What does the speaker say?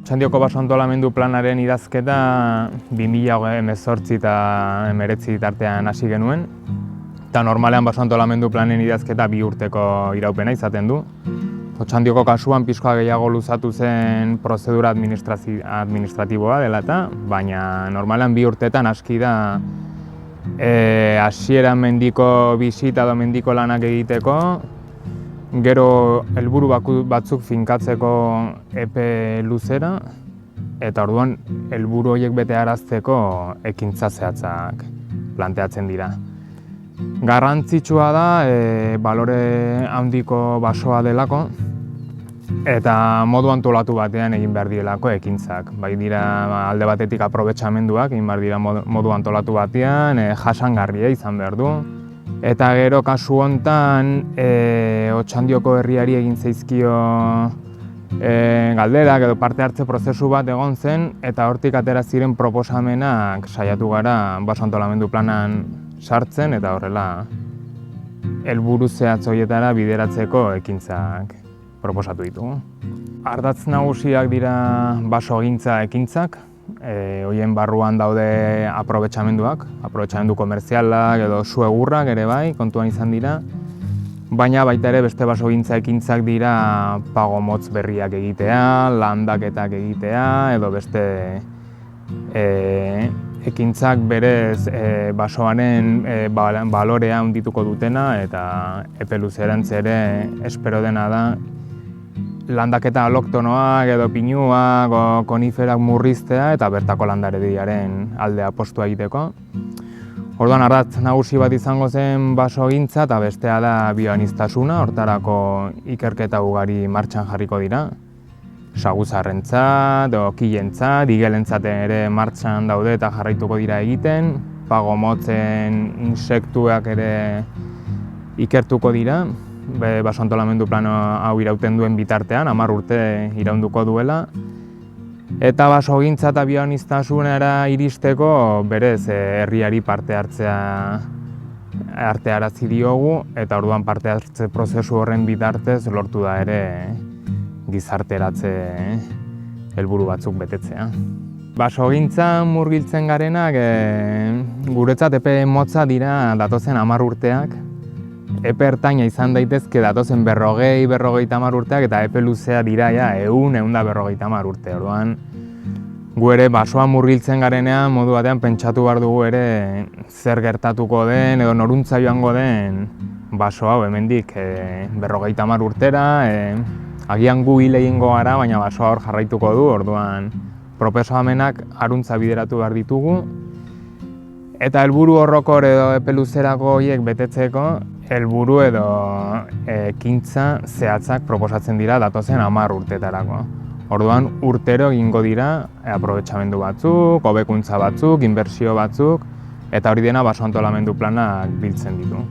Otxandioko baso antolamendu planaren idazketa 2018 eta 2019 tartean hasi genuen. Eta normalean baso antolamendu planen idazketa 2 urteko iraupena izaten du. Otxandioko kasuan pixkoa gehiago luzatu zen prozedura administratiboa dela eta, baina normalean 2 urteetan aski da hasieran mendiko bisita edo mendiko lanak egiteko, gero helburu batzuk finkatzeko epe luzera, eta orduan helburu horiek betearazteko ekintza zehatzak planteatzen dira. Garrantzitsua da balore handiko basoa delako, eta modu antolatu batean egin behar direlako ekintzak. Bai dira alde batetik aprobetxamenduak egin behar dira modu antolatu batean, jasangarria izan behar du. Eta gero kasu hontan Otxandioko herriari egin zaizkio galderak edo parte hartze prozesu bat egon zen, eta hortik atera ziren proposamenak saiatu gara baso antolamendu planan sartzen, eta horrela helburu zehatz horietara bideratzeko ekintzak proposatu ditugu. Ardatz nagusiak dira basogintza ekintzak, horien barruan daude aprobetxamendu komerzialak edo su-egurrak ere bai, kontuan izan dira, baina baita ere beste basogintza ekintzak dira pago motz berriak egitea, landaketak egitea, edo beste ekintzak berez basoaren balorea handituko dutena, eta epe luzerantz ere espero dena da landaketa aloktonoak edo pinuak o koniferak murriztea eta bertako landarediaren alde apostua egiteko. Orduan ardatz nagusi bat izango zen basogintza eta bestea da bioaniztasuna, hortarako ikerketa ugari martxan jarriko dira. Saguzarrentzat, okilentzat, igelentzat ere martxan daude eta jarraituko dira egiten. Pago motzen insektuak ere ikertuko dira. Baso antolamendu plano hau irauten duen bitartean, 10 urte iraunduko duela. Eta basogintza eta bioaniztasunera iristeko berez herriari parte hartzearazi diogu, eta orduan parte hartze prozesu horren bitartez lortu da ere gizarteratze helburu batzuk betetzea. Basogintzan murgiltzen garenak guretzat epe motza dira datozen 10 urteak. Epe ertaina izan daitezke datozen 40-50 urteak, eta epe luzea dira 100-150 urte. Orduan, gu ere basoa murgiltzen garenean modu batean pentsatu behar dugu ere zer gertatuko den edo noruntza joango den baso hau hemendik 50 urtera. Agian gu hil egingo gara, baina basoa hor jarraituko du, orduan proposamenak haruntza bideratu behar ditugu. Eta helburu horrokor edo epe luzerako horiek betetzeko, helburu edo ekintza zehatzak proposatzen dira datozen 10 urteetarako. Orduan urtero egingo dira aprobetxamendu batzuk, hobekuntza batzuk, inbertsio batzuk, eta hori dena baso antolamendu planak biltzen ditu.